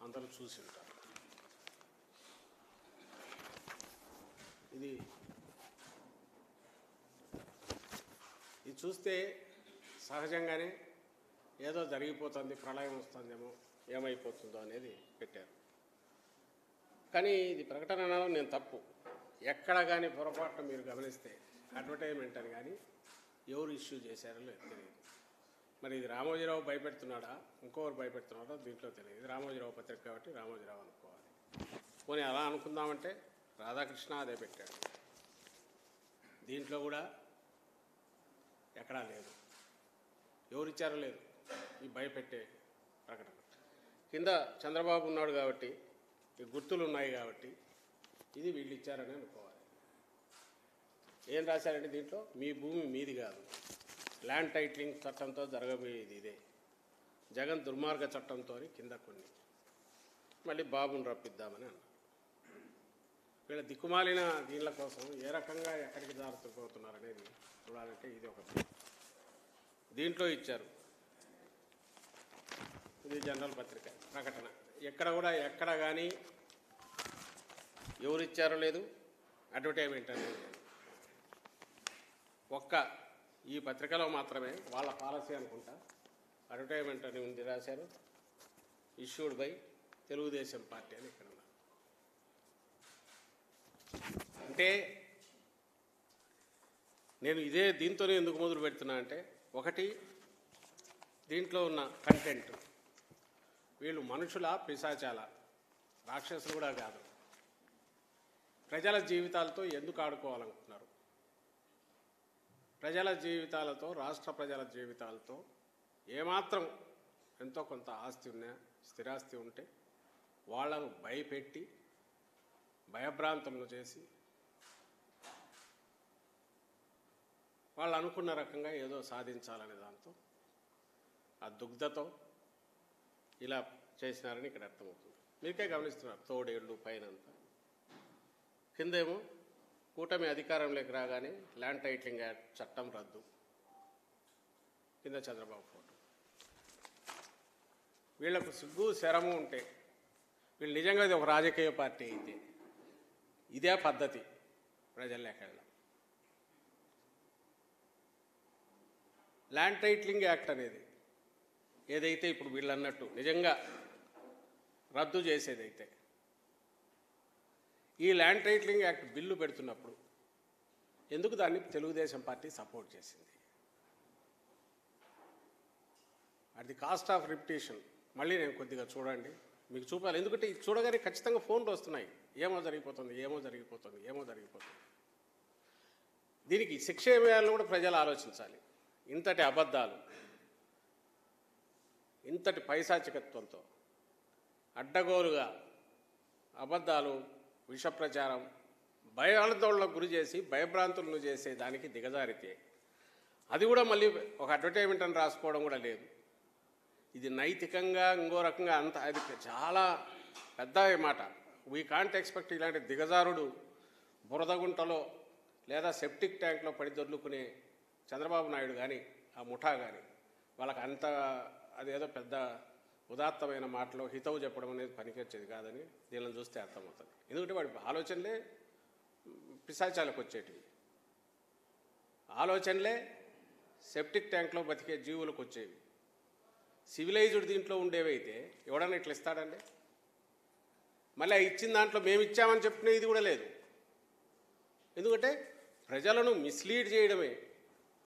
అందరూ చూసి ఉంటారు. ఇది చూస్తే సహజంగానే ఏదో జరిగిపోతుంది, ప్రళయం వస్తుందేమో, ఏమైపోతుందో అనేది పెట్టారు. కానీ ఇది ప్రకటన అనడం నేను తప్పు. ఎక్కడ కానీ పొరపాటున మీరు గమనిస్తే అడ్వర్టైజ్మెంట్ అని కానీ ఎవరు ఇష్యూ చేశారో లేదు తెలియదు. మరి ఇది రామోజీరావు భయపెడుతున్నాడా, ఇంకొకరు భయపెడుతున్నాడో దీంట్లో తెలియదు. ఇది రామోజీరావు పత్రిక కాబట్టి రామోజీరావు అనుకోవాలి. పోనీ అలా అనుకుందామంటే రాధాకృష్ణ అదే పెట్టాడు. దీంట్లో కూడా ఎక్కడా లేదు, ఎవరిచ్చారో లేదు ఈ భయపెట్టే ప్రకటన. కింద చంద్రబాబు ఉన్నాడు కాబట్టి, ఈ గుర్తులు ఉన్నాయి కాబట్టి ఇది వీళ్ళు ఇచ్చారని అనుకోవాలి. ఏం రాశారంటే దీంట్లో, మీ భూమి మీది కాదు, ల్యాండ్ టైటిలింగ్ చట్టంతో జరగబోయేది ఇదే, జగన్ దుర్మార్గ చట్టంతో కింద కొన్ని, మళ్ళీ బాబుని రప్పిద్దామని అన్నారు. వీళ్ళ దిక్కుమాలిన దీనిల కోసం ఏ రకంగా ఎక్కడికి జారుతుపోతున్నారనేది చూడాలంటే ఇది ఒకటి. దీంట్లో ఇచ్చారు, ఇది జనరల్ పత్రిక ప్రకటన. ఎక్కడ కానీ ఎవరు ఇచ్చారో లేదు, అడ్వర్టైజ్మెంట్ అనేది లేదు. ఒక్క ఈ పత్రికలో మాత్రమే వాళ్ళ పాలసీ అనుకుంటా అడ్వర్టైజ్మెంట్ అని ఉంది, రాశారు. ఇష్యూడ్ బై తెలుగుదేశం పార్టీ అని ఇక్కడ ఉన్నారు. అంటే నేను దీంతోనే ఎందుకు మొదలు పెడుతున్నా అంటే, ఒకటి దీంట్లో ఉన్న కంటెంట్, వీళ్ళు మనుషుల పిశాచాల, రాక్షసులు కూడా కాదు, ప్రజల జీవితాలతో ఎందుకు ఆడుకోవాలనుకుంటున్నారు, ప్రజల జీవితాలతో, రాష్ట్ర ప్రజల జీవితాలతో ఏమాత్రం ఎంతో కొంత ఆస్తి ఉన్నా, స్థిరాస్తి ఉంటే వాళ్ళను భయపెట్టి భయభ్రాంతులను చేసి వాళ్ళు అనుకున్న రకంగా ఏదో సాధించాలనే దాంతో, ఆ దుగ్ధతో ఇలా చేసినారని ఇక్కడ అర్థమవుతుంది. మీకే గమనిస్తున్నారు, తోడేళ్ళు పైనంతా, కిందేమో కూటమి అధికారంలోకి రాగానే ల్యాండ్ టైటిలింగ్ యాక్ట్ చట్టం రద్దు, కింద చంద్రబాబు ఫోటో. వీళ్లకు సిగ్గు శరము ఉంటే, వీళ్ళు నిజంగా ఇది ఒక రాజకీయ పార్టీ అయితే ఇదే పద్ధతి ప్రజల్లోకి వెళ్ళడం. ల్యాండ్ టైటిలింగ్ యాక్ట్ అనేది ఏదైతే ఇప్పుడు వీళ్ళు అన్నట్టు నిజంగా రద్దు చేసేదైతే, ఈ ల్యాండ్ టైటిలింగ్ యాక్ట్ బిల్లు పెడుతున్నప్పుడు ఎందుకు దాన్ని తెలుగుదేశం పార్టీ సపోర్ట్ చేసింది? అది కాస్ట్ ఆఫ్ రిపిటేషన్. మళ్ళీ నేను కొద్దిగా చూడండి, మీకు చూపాలి. ఎందుకంటే ఇది చూడగానే ఖచ్చితంగా ఫోన్లు వస్తున్నాయి, ఏమో జరిగిపోతుంది. దీనికి శిక్ష ఏమేయాలని కూడా ప్రజలు ఆలోచించాలి. ఇంతటి అబద్ధాలు, ఇంతటి పైశాచికత్వంతో అడ్డగోలుగా అబద్ధాలు, విషప్రచారం, భయాందోళనకు గురి చేసి భయభ్రాంతులను చేసే దానికి దిగజారితే, అది కూడా మళ్ళీ ఒక అడ్వర్టైజ్మెంట్ అని రాసుకోవడం కూడా లేదు. ఇది నైతికంగా ఇంకో రకంగా అంత, అది చాలా పెద్ద మాట. వీ కాంట్ ఎక్స్పెక్ట్ ఇలాంటి దిగజారుడు బురదగుంటలో లేదా సెప్టిక్ ట్యాంక్లో పడి దొర్లుకునే చంద్రబాబు నాయుడు కానీ, ఆ ముఠా కానీ, వాళ్ళకి అంత అదేదో పెద్ద ఉదాత్తమైన మాటలో హితవు చెప్పడం అనేది పనికొచ్చేది కాదని దీనిని చూస్తే అర్థమవుతుంది. ఎందుకంటే వాడి ఆలోచనలే పిశాచాలకు వచ్చేటివి, ఆలోచనలే సెప్టిక్ ట్యాంక్లో బతికే జీవులకు వచ్చేవి. సివిలైజ్డ్ దీంట్లో ఉండేవైతే ఎవడన్నా ఇట్లా ఇస్తాడండి? మళ్ళీ ఇచ్చిన దాంట్లో మేము ఇచ్చామని చెప్పిన ఇది కూడా లేదు. ఎందుకంటే ప్రజలను మిస్లీడ్ చేయడమే